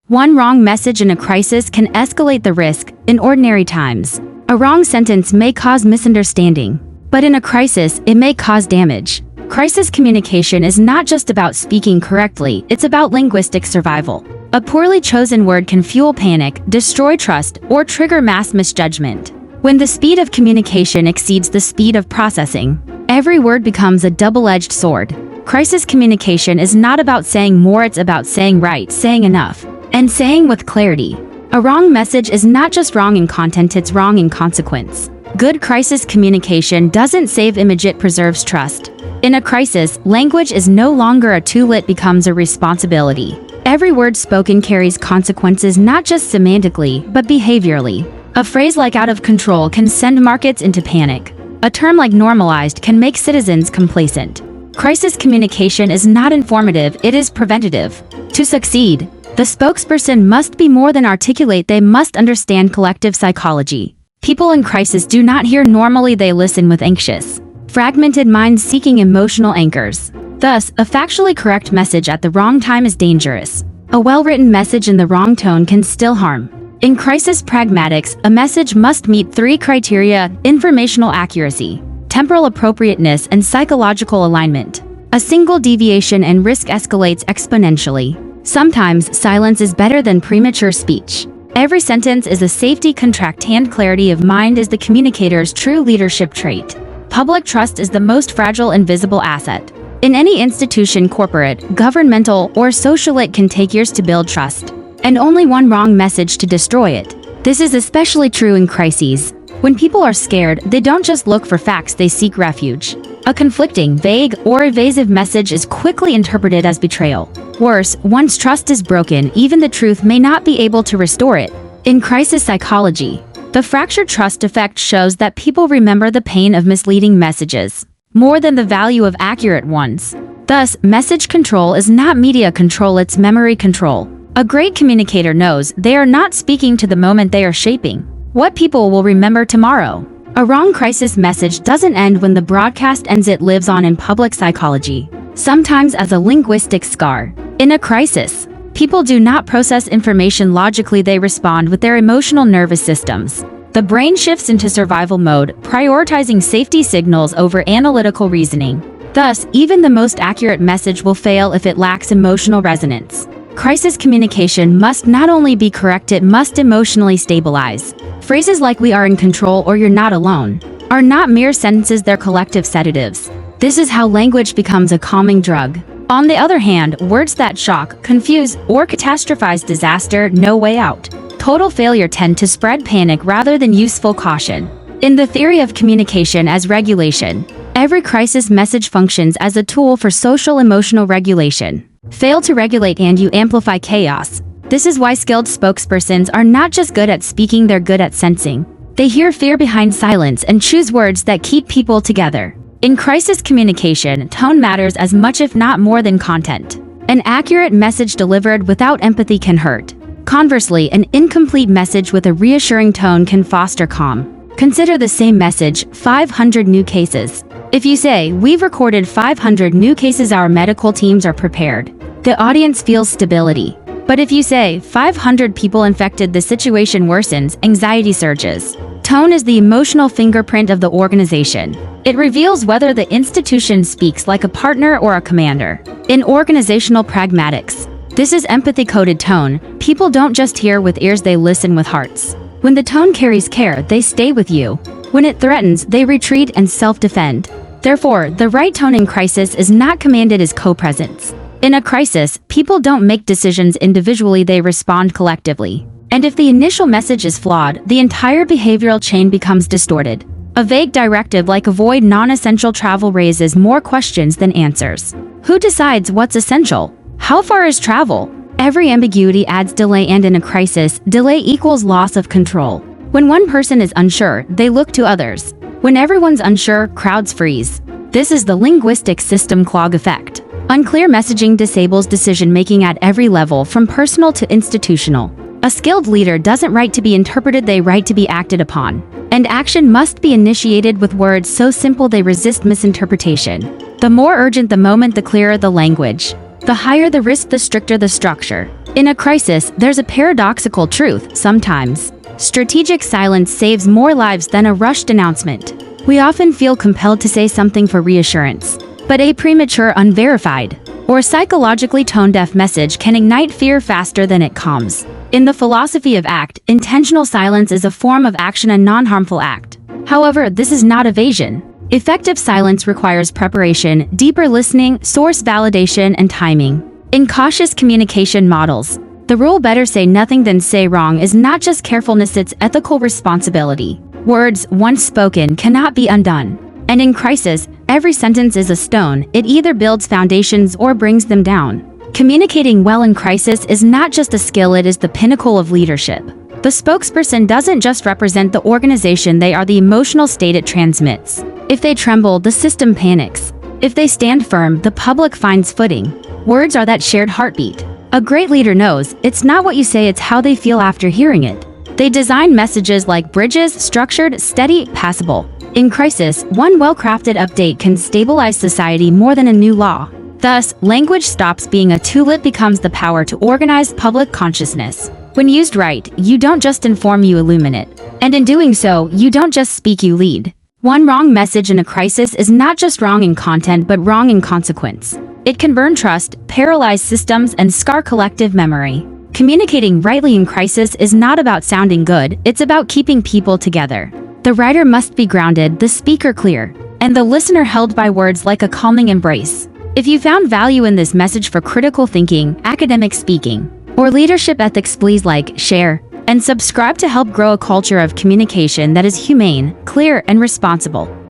One wrong message in a crisis can escalate the risk in ordinary times. A wrong sentence may cause misunderstanding, but in a crisis, it may cause damage. Crisis communication is not just about speaking correctly, it's about linguistic survival. A poorly chosen word can fuel panic, destroy trust, or trigger mass misjudgment. When the speed of communication exceeds the speed of processing, every word becomes a double-edged sword. Crisis communication is not about saying more, it's about saying right, saying enough, and saying with clarity. A wrong message is not just wrong in content, it's wrong in consequence. Good crisis communication doesn't save image, it preserves trust. In a crisis, language is no longer a tool, it becomes a responsibility. Every word spoken carries consequences not just semantically, but behaviorally. A phrase like out of control can send markets into panic. A term like normalized can make citizens complacent. Crisis communication is not informative, it is preventative. To succeed, the spokesperson must be more than articulate, they must understand collective psychology. People in crisis do not hear normally, they listen with anxious, fragmented minds seeking emotional anchors. Thus, a factually correct message at the wrong time is dangerous. A well-written message in the wrong tone can still harm. In crisis pragmatics, a message must meet 3 criteria: informational accuracy, temporal appropriateness, and psychological alignment. A single deviation and risk escalates exponentially. Sometimes silence is better than premature speech. Every sentence is a safety contract, and clarity of mind is the communicator's true leadership trait. Public trust is the most fragile invisible asset. In any institution, corporate, governmental, or social, it can take years to build trust, and only one wrong message to destroy it. This is especially true in crises. When people are scared, they don't just look for facts, they seek refuge. A conflicting, vague, or evasive message is quickly interpreted as betrayal. Worse, once trust is broken, even the truth may not be able to restore it. In crisis psychology, the fractured trust effect shows that people remember the pain of misleading messages more than the value of accurate ones. Thus, message control is not media control, it's memory control. A great communicator knows they are not speaking to the moment, they are shaping what people will remember tomorrow. A wrong crisis message doesn't end when the broadcast ends, it lives on in public psychology, sometimes as a linguistic scar. In a crisis, people do not process information logically, they respond with their emotional nervous systems. The brain shifts into survival mode, prioritizing safety signals over analytical reasoning. Thus, even the most accurate message will fail if it lacks emotional resonance. Crisis communication must not only be correct, it must emotionally stabilize. Phrases like "we are in control" or "you're not alone" are not mere sentences, they're collective sedatives. This is how language becomes a calming drug. On the other hand, words that shock, confuse, or catastrophize disaster, no way out, total failure tend to spread panic rather than useful caution. In the theory of communication as regulation, every crisis message functions as a tool for social emotional regulation. Fail to regulate and you amplify chaos. This is why skilled spokespersons are not just good at speaking, they're good at sensing. They hear fear behind silence and choose words that keep people together. In crisis communication, tone matters as much if not more than content. An accurate message delivered without empathy can hurt. Conversely, an incomplete message with a reassuring tone can foster calm. Consider the same message, 500 new cases. If you say, "We've recorded 500 new cases, our medical teams are prepared," the audience feels stability. But if you say, 500 people infected, the situation worsens, anxiety surges. Tone is the emotional fingerprint of the organization. It reveals whether the institution speaks like a partner or a commander. In organizational pragmatics, this is empathy-coded tone. People don't just hear with ears, they listen with hearts. When the tone carries care, they stay with you. When it threatens, they retreat and self-defend. Therefore, the right tone in crisis is not commanded as co-presence. In a crisis, people don't make decisions individually, they respond collectively. And if the initial message is flawed, the entire behavioral chain becomes distorted. A vague directive like "avoid non-essential travel" raises more questions than answers. Who decides what's essential? How far is travel? Every ambiguity adds delay, and in a crisis, delay equals loss of control. When one person is unsure, they look to others. When everyone's unsure, crowds freeze. This is the linguistic system clog effect. Unclear messaging disables decision-making at every level, from personal to institutional. A skilled leader doesn't write to be interpreted, they write to be acted upon. And action must be initiated with words so simple they resist misinterpretation. The more urgent the moment, the clearer the language. The higher the risk, the stricter the structure. In a crisis, there's a paradoxical truth sometimes. Strategic silence saves more lives than a rushed announcement. We often feel compelled to say something for reassurance, but a premature, unverified, or psychologically tone-deaf message can ignite fear faster than it calms. In the philosophy of ACT, intentional silence is a form of action, a non-harmful act. However, this is not evasion. Effective silence requires preparation, deeper listening, source validation, and timing. In cautious communication models, the rule better say nothing than say wrong is not just carefulness, it's ethical responsibility. Words, once spoken, cannot be undone. And in crisis, every sentence is a stone. It either builds foundations or brings them down. Communicating well in crisis is not just a skill, it is the pinnacle of leadership. The spokesperson doesn't just represent the organization, they are the emotional state it transmits. If they tremble, the system panics. If they stand firm, the public finds footing. Words are that shared heartbeat. A great leader knows it's not what you say, it's how they feel after hearing it. They design messages like bridges, structured, steady, passable. In crisis, one well-crafted update can stabilize society more than a new law. Thus, language stops being a tool, it becomes the power to organize public consciousness. When used right, you don't just inform, you illuminate. And in doing so, you don't just speak, you lead. One wrong message in a crisis is not just wrong in content but wrong in consequence. It can burn trust, paralyze systems, and scar collective memory. Communicating rightly in crisis is not about sounding good, it's about keeping people together. The writer must be grounded, the speaker clear, and the listener held by words like a calming embrace. If you found value in this message for critical thinking, academic speaking, or leadership ethics, please like, share, and subscribe to help grow a culture of communication that is humane, clear, and responsible.